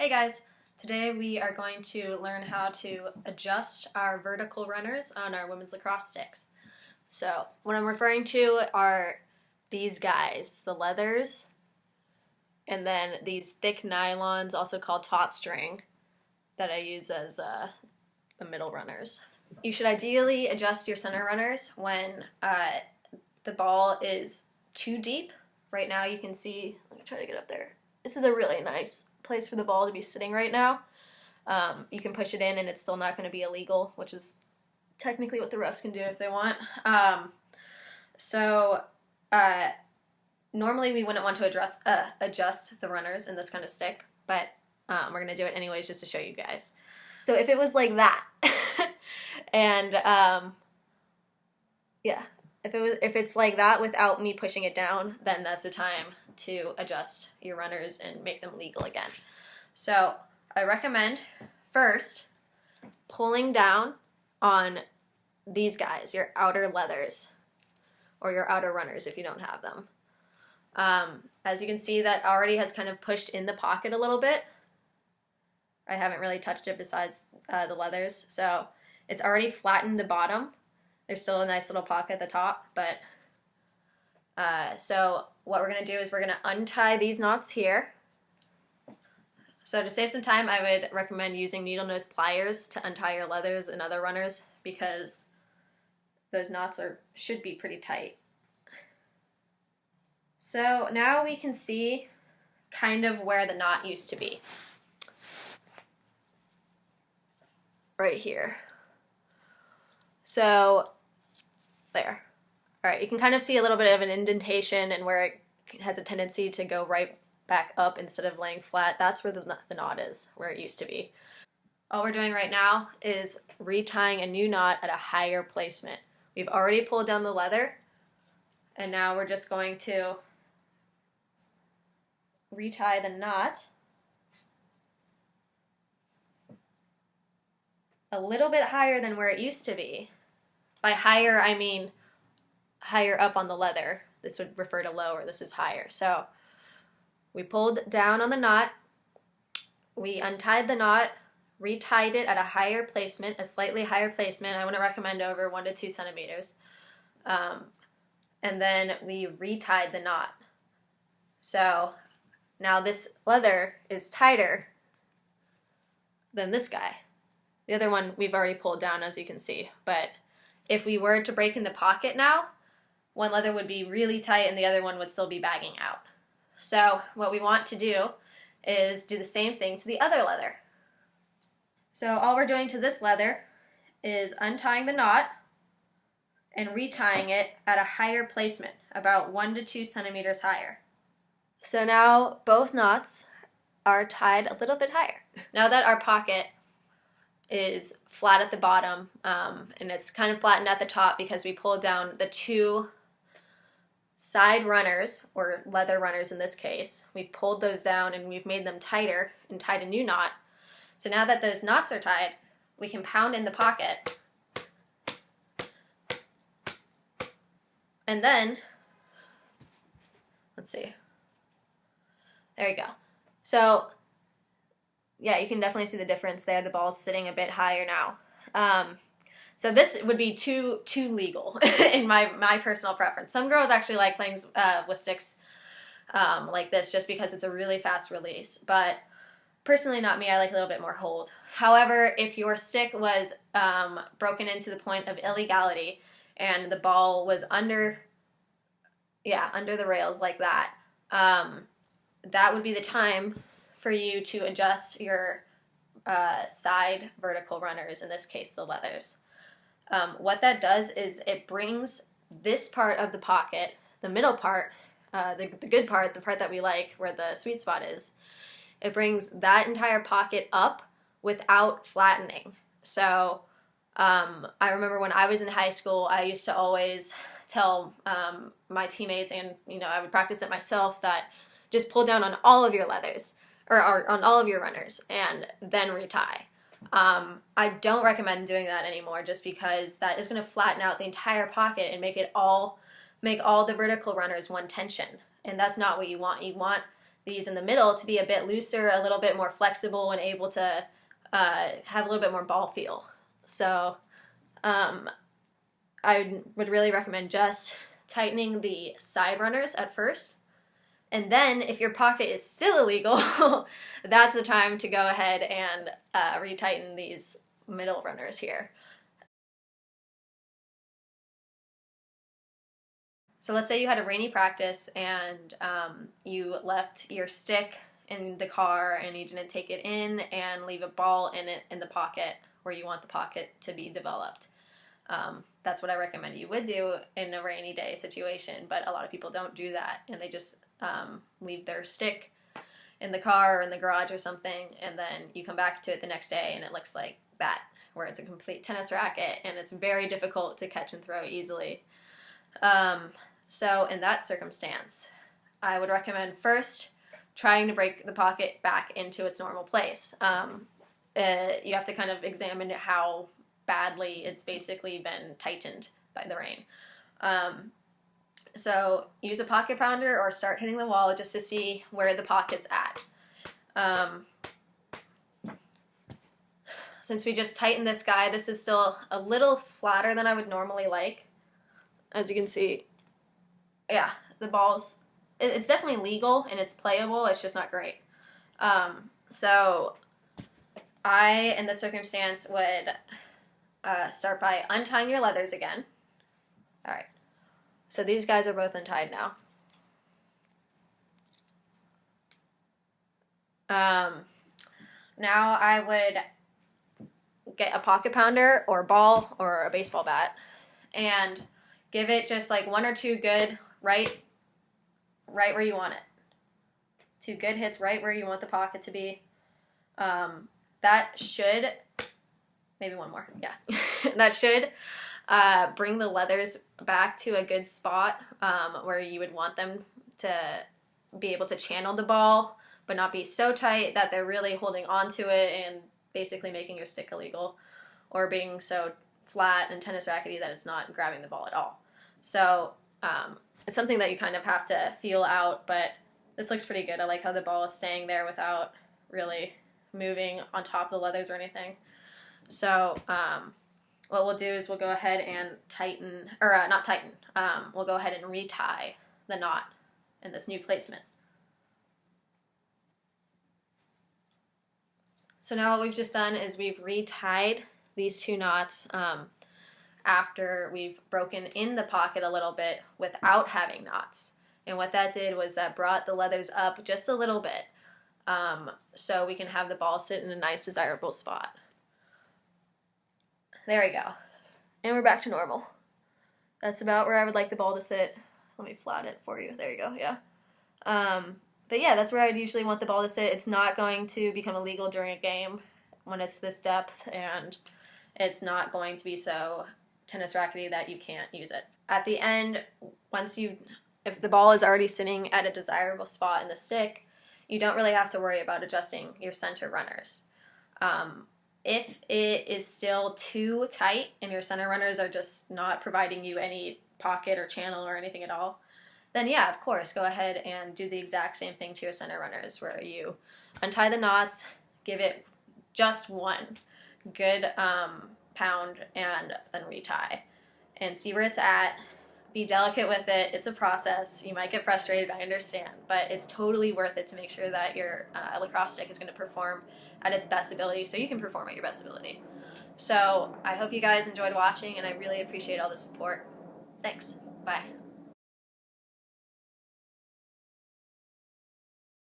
Hey guys, today we are going to learn how to adjust our vertical runners on our women's lacrosse sticks. So what I'm referring to are these guys, the leathers, and then these thick nylons, also called top string, that I use as the middle runners. You should ideally adjust your center runners when the ball is too deep. Right now you can see, let me try to get up there. This is a really nice place for the ball to be sitting right now. You can push it in and it's still not going to be illegal, which is technically what the refs can do if they want. Normally we wouldn't want to adjust the runners in this kind of stick, but we're going to do it anyways just to show you guys. So if it was like that, and if it's like that without me pushing it down, then that's the time to adjust your runners and make them legal again. So I recommend first pulling down on these guys, your outer leathers, or your outer runners if you don't have them. As you can see, that already has kind of pushed in the pocket a little bit. I haven't really touched it besides the leathers, so it's already flattened the bottom. There's still a nice little pocket at the top, but so what we're going to do is we're going to untie these knots here. So to save some time, I would recommend using needle nose pliers to untie your leathers and other runners because those knots should be pretty tight. So now we can see kind of where the knot used to be. Right here. So there. All right, you can kind of see a little bit of an indentation and where it has a tendency to go right back up instead of laying flat. That's where the knot is, where it used to be. All we're doing right now is retying a new knot at a higher placement. We've already pulled down the leather, and now we're just going to retie the knot a little bit higher than where it used to be. By higher, I mean higher up on the leather. This would refer to lower, this is higher. So we pulled down on the knot, we untied the knot, retied it at a higher placement, a slightly higher placement. I wouldn't recommend over 1 to 2 centimeters. And then we retied the knot. So now this leather is tighter than this guy. The other one we've already pulled down, as you can see, but if we were to break in the pocket now, one leather would be really tight and the other one would still be bagging out. So what we want to do is do the same thing to the other leather. So all we're doing to this leather is untying the knot and retying it at a higher placement, about 1 to 2 centimeters higher. So now both knots are tied a little bit higher. Now that our pocket is flat at the bottom, and it's kind of flattened at the top because we pulled down the 2 side runners, or leather runners in this case. We've pulled those down and we've made them tighter and tied a new knot. So now that those knots are tied, we can pound in the pocket. And then, let's see. There you go. So yeah, you can definitely see the difference there. The ball's sitting a bit higher now. So this would be too legal in my personal preference. Some girls actually like playing with sticks like this just because it's a really fast release. But personally, not me. I like a little bit more hold. However, if your stick was broken into the point of illegality and the ball was under the rails like that, that would be the time for you to adjust your side vertical runners, in this case the leathers. What that does is it brings this part of the pocket, the middle part, the good part, the part that we like, where the sweet spot is, it brings that entire pocket up without flattening. So I remember when I was in high school, I used to always tell my teammates, and I would practice it myself, that just pull down on all of your leathers, or on all of your runners, and then retie. I don't recommend doing that anymore just because that is going to flatten out the entire pocket and make all the vertical runners one tension, and that's not what you want. You want these in the middle to be a bit looser, a little bit more flexible, and able to have a little bit more ball feel. So I would really recommend just tightening the side runners at first. And then if your pocket is still illegal, that's the time to go ahead and retighten these middle runners here. So let's say you had a rainy practice and you left your stick in the car and you didn't take it in and leave a ball in it in the pocket where you want the pocket to be developed. That's what I recommend you would do in a rainy day situation, but a lot of people don't do that, and they just leave their stick in the car or in the garage or something, and then you come back to it the next day and it looks like that, where it's a complete tennis racket and it's very difficult to catch and throw easily. So in that circumstance, I would recommend first trying to break the pocket back into its normal place. You have to kind of examine how badly it's basically been tightened by the rain. So use a pocket pounder or start hitting the wall just to see where the pocket's at. Since we just tightened this guy, this is still a little flatter than I would normally like. As you can see, yeah, the ball's, it's definitely legal and it's playable, it's just not great. So I, in this circumstance, would start by untying your leathers again. All right, so these guys are both untied now. Now I would get a pocket pounder or ball or a baseball bat and give it just like one or two good right where you want it. Two good hits right where you want the pocket to be. That should, maybe one more, yeah. That should bring the leathers back to a good spot where you would want them to be able to channel the ball, but not be so tight that they're really holding onto it and basically making your stick illegal, or being so flat and tennis rackety that it's not grabbing the ball at all. So it's something that you kind of have to feel out, but this looks pretty good. I like how the ball is staying there without really moving on top of the leathers or anything. So what we'll do is we'll go ahead and tighten, or not tighten, we'll go ahead and retie the knot in this new placement. So now what we've just done is we've retied these two knots after we've broken in the pocket a little bit without having knots. And what that did was that brought the leathers up just a little bit so we can have the ball sit in a nice, desirable spot. There we go. And we're back to normal. That's about where I would like the ball to sit. Let me flat it for you. There you go, yeah. But yeah, that's where I'd usually want the ball to sit. It's not going to become illegal during a game when it's this depth, and it's not going to be so tennis rackety that you can't use it. At the end, if the ball is already sitting at a desirable spot in the stick, you don't really have to worry about adjusting your center runners. If it is still too tight and your center runners are just not providing you any pocket or channel or anything at all, then yeah, of course, go ahead and do the exact same thing to your center runners, where you untie the knots, give it just one good pound, and then retie. And see where it's at. Be delicate with it. It's a process. You might get frustrated, I understand, but it's totally worth it to make sure that your lacrosse stick is going to perform at its best ability so you can perform at your best ability. So I hope you guys enjoyed watching, and I really appreciate all the support. Thanks. Bye.